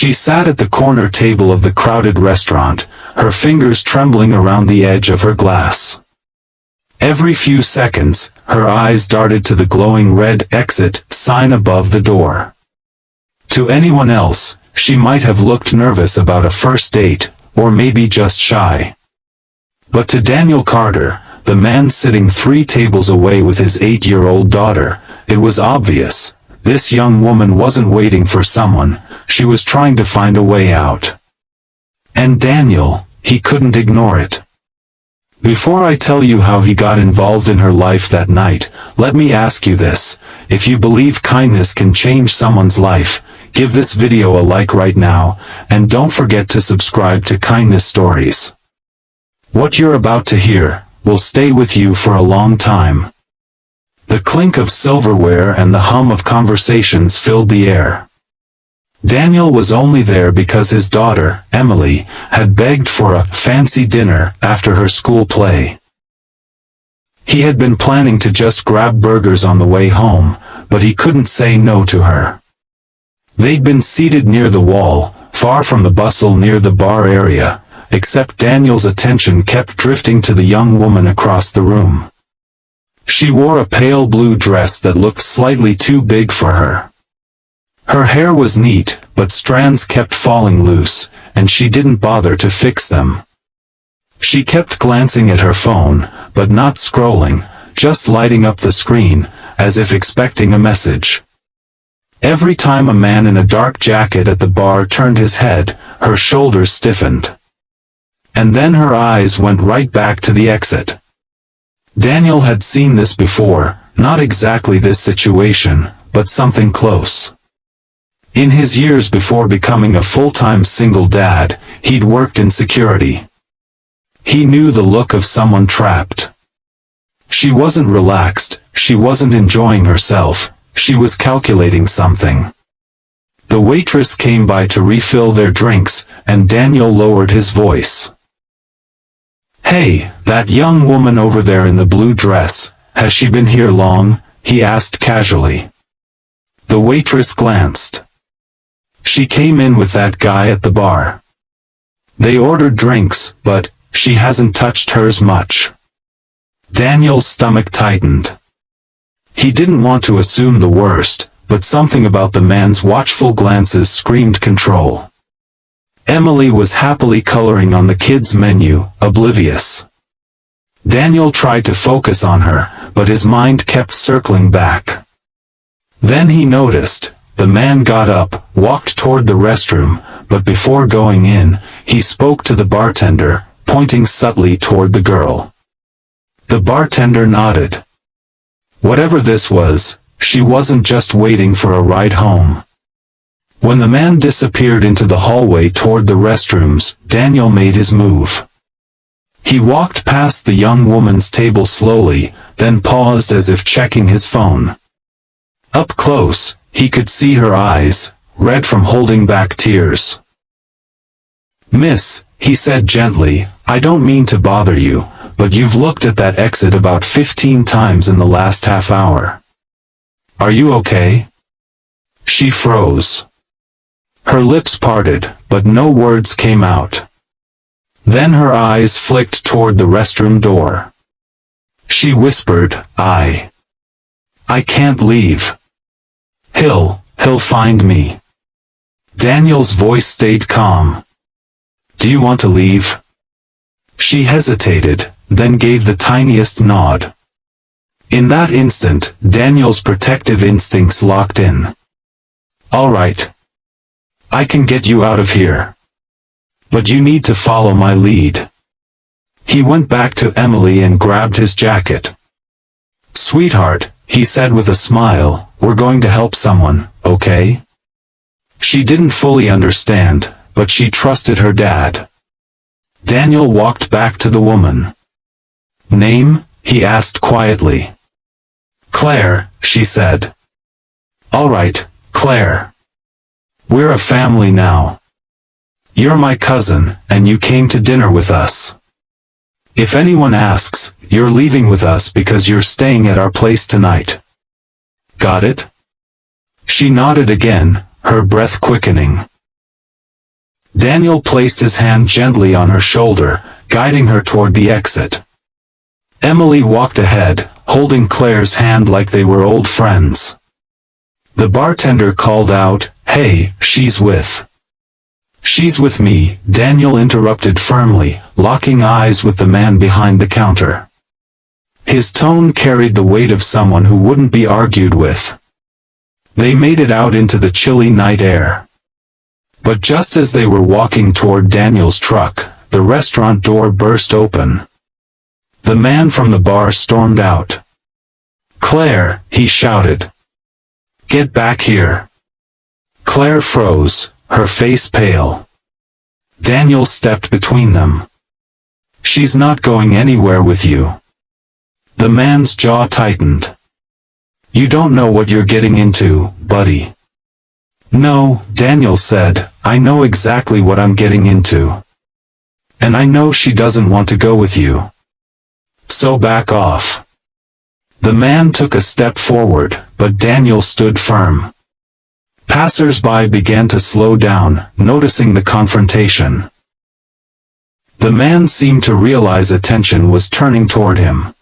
She sat at the corner table of the crowded restaurant, her fingers trembling around the edge of her glass. Every few seconds, her eyes darted to the glowing red exit sign above the door. To anyone else, she might have looked nervous about a first date, or maybe just shy. But to Daniel Carter, the man sitting 3 tables away with his 8-year-old daughter, it was obvious. This young woman wasn't waiting for someone, she was trying to find a way out. And Daniel, he couldn't ignore it. Before I tell you how he got involved in her life that night, let me ask you this: if you believe kindness can change someone's life, give this video a like right now, and don't forget to subscribe to Kindness Stories. What you're about to hear will stay with you for a long time. The clink of silverware and the hum of conversations filled the air. Daniel was only there because his daughter, Emily, had begged for a fancy dinner after her school play. He had been planning to just grab burgers on the way home, but he couldn't say no to her. They'd been seated near the wall, far from the bustle near the bar area, except Daniel's attention kept drifting to the young woman across the room. She wore a pale blue dress that looked slightly too big for her. Her hair was neat, but strands kept falling loose, and she didn't bother to fix them. She kept glancing at her phone, but not scrolling, just lighting up the screen, as if expecting a message. Every time a man in a dark jacket at the bar turned his head, her shoulders stiffened. And then her eyes went right back to the exit. Daniel had seen this before, not exactly this situation, but something close. In his years before becoming a full-time single dad, he'd worked in security. He knew the look of someone trapped. She wasn't relaxed, she wasn't enjoying herself, she was calculating something. The waitress came by to refill their drinks, and Daniel lowered his voice. "Hey, that young woman over there in the blue dress, has she been here long?" he asked casually. The waitress glanced. "She came in with that guy at the bar. They ordered drinks, but she hasn't touched hers much." Daniel's stomach tightened. He didn't want to assume the worst, but something about the man's watchful glances screamed control. Emily was happily coloring on the kids' menu, oblivious. Daniel tried to focus on her, but his mind kept circling back. Then he noticed. The man got up, walked toward the restroom, but before going in, he spoke to the bartender, pointing subtly toward the girl. The bartender nodded. Whatever this was, she wasn't just waiting for a ride home. When the man disappeared into the hallway toward the restrooms, Daniel made his move. He walked past the young woman's table slowly, then paused as if checking his phone. Up close, he could see her eyes, red from holding back tears. "Miss," he said gently, "I don't mean to bother you, but you've looked at that exit about 15 times in the last half hour. Are you okay?" She froze. Her lips parted, but no words came out. Then her eyes flicked toward the restroom door. She whispered, I can't leave. He'll find me." Daniel's voice stayed calm. "Do you want to leave?" She hesitated, then gave the tiniest nod. In that instant, Daniel's protective instincts locked in. "All right. I can get you out of here. But you need to follow my lead." He went back to Emily and grabbed his jacket. "Sweetheart," he said with a smile, "we're going to help someone, okay?" She didn't fully understand, but she trusted her dad. Daniel walked back to the woman. "Name?" he asked quietly. "Claire," she said. "All right, Claire. We're a family now. You're my cousin, and you came to dinner with us. If anyone asks, you're leaving with us because you're staying at our place tonight. Got it?" She nodded again, her breath quickening. Daniel placed his hand gently on her shoulder, guiding her toward the exit. Emily walked ahead, holding Claire's hand like they were old friends. The bartender called out, "Hey, she's with me," Daniel interrupted firmly, locking eyes with the man behind the counter. His tone carried the weight of someone who wouldn't be argued with. They made it out into the chilly night air. But just as they were walking toward Daniel's truck, the restaurant door burst open. The man from the bar stormed out. "Claire," he shouted. "Get back here." Claire froze, her face pale. Daniel stepped between them. "She's not going anywhere with you." The man's jaw tightened. "You don't know what you're getting into, buddy." "No," Daniel said, "I know exactly what I'm getting into. And I know she doesn't want to go with you. So back off." The man took a step forward, but Daniel stood firm. Passers-by began to slow down, noticing the confrontation. The man seemed to realize attention was turning toward him.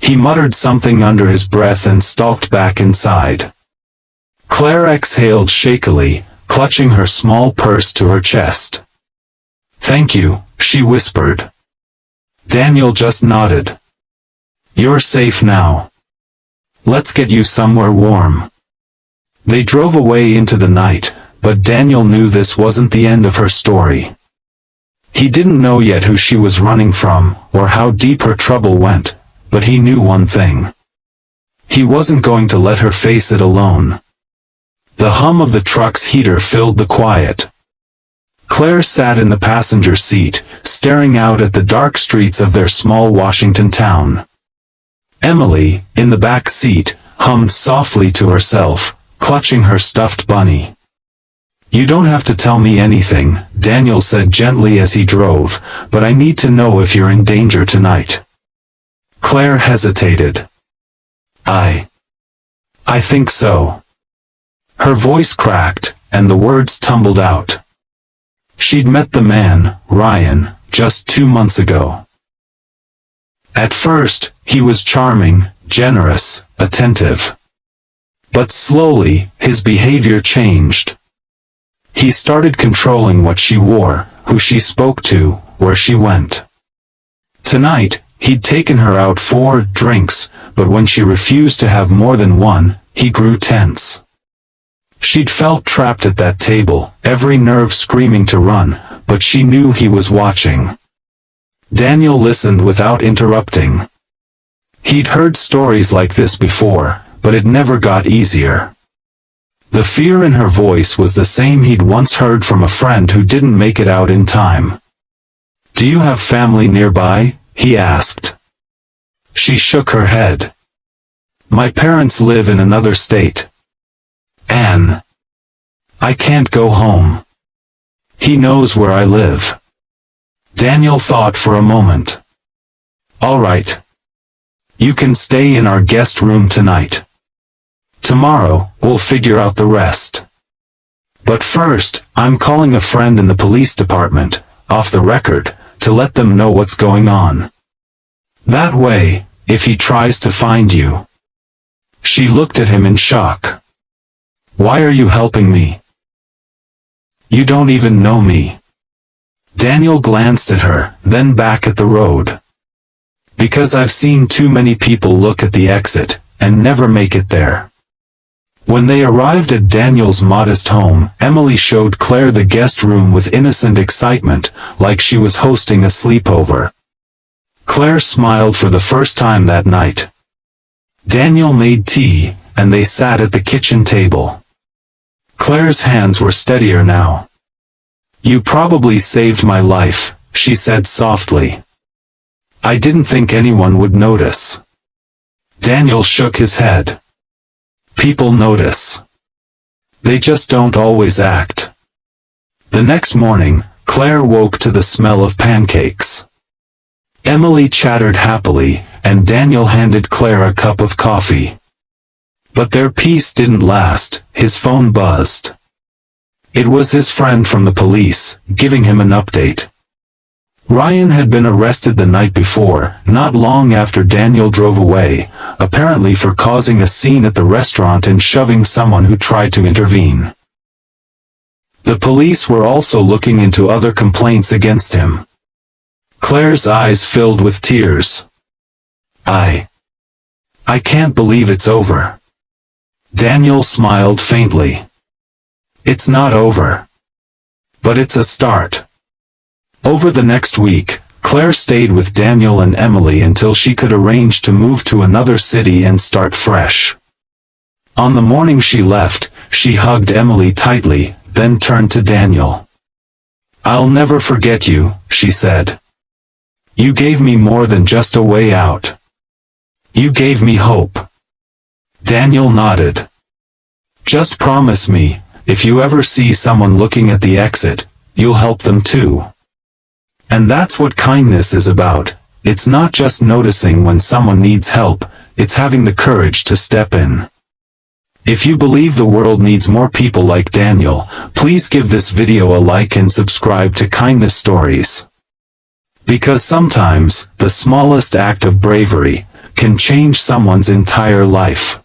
He muttered something under his breath and stalked back inside. Claire exhaled shakily, clutching her small purse to her chest. "Thank you," she whispered. Daniel just nodded. "You're safe now. Let's get you somewhere warm." They drove away into the night, but Daniel knew this wasn't the end of her story. He didn't know yet who she was running from, or how deep her trouble went, but he knew one thing. He wasn't going to let her face it alone. The hum of the truck's heater filled the quiet. Claire sat in the passenger seat, staring out at the dark streets of their small Washington town. Emily, in the back seat, hummed softly to herself, clutching her stuffed bunny. "You don't have to tell me anything," Daniel said gently as he drove, "but I need to know if you're in danger tonight." Claire hesitated. I think so." Her voice cracked, and the words tumbled out. She'd met the man, Ryan, just 2 months ago. At first, he was charming, generous, attentive. But slowly, his behavior changed. He started controlling what she wore, who she spoke to, where she went. Tonight, he'd taken her out for drinks, but when she refused to have more than one, he grew tense. She'd felt trapped at that table, every nerve screaming to run, but she knew he was watching. Daniel listened without interrupting. He'd heard stories like this before, but it never got easier. The fear in her voice was the same he'd once heard from a friend who didn't make it out in time. "Do you have family nearby?" he asked. She shook her head. "My parents live in another state. Anne. I can't go home. He knows where I live." Daniel thought for a moment. "All right. You can stay in our guest room tonight. Tomorrow, we'll figure out the rest. But first, I'm calling a friend in the police department, off the record, to let them know what's going on. That way, if he tries to find you." She looked at him in shock. "Why are you helping me? You don't even know me." Daniel glanced at her, then back at the road. "Because I've seen too many people look at the exit, and never make it there." When they arrived at Daniel's modest home, Emily showed Claire the guest room with innocent excitement, like she was hosting a sleepover. Claire smiled for the first time that night. Daniel made tea, and they sat at the kitchen table. Claire's hands were steadier now. "You probably saved my life," she said softly. "I didn't think anyone would notice." Daniel shook his head. "People notice. They just don't always act." The next morning, Claire woke to the smell of pancakes. Emily chattered happily, and Daniel handed Claire a cup of coffee. But their peace didn't last, his phone buzzed. It was his friend from the police, giving him an update. Ryan had been arrested the night before, not long after Daniel drove away, apparently for causing a scene at the restaurant and shoving someone who tried to intervene. The police were also looking into other complaints against him. Claire's eyes filled with tears. I can't believe it's over. Daniel smiled faintly. It's not over. But it's a start. Over the next week, Claire stayed with Daniel and Emily until she could arrange to move to another city and start fresh. On the morning she left, she hugged Emily tightly, then turned to Daniel. "I'll never forget you," she said. "You gave me more than just a way out. You gave me hope." Daniel nodded. "Just promise me, if you ever see someone looking at the exit, you'll help them too." And that's what kindness is about. It's not just noticing when someone needs help, it's having the courage to step in. If you believe the world needs more people like Daniel, please give this video a like and subscribe to Kindness Stories. Because sometimes, the smallest act of bravery can change someone's entire life.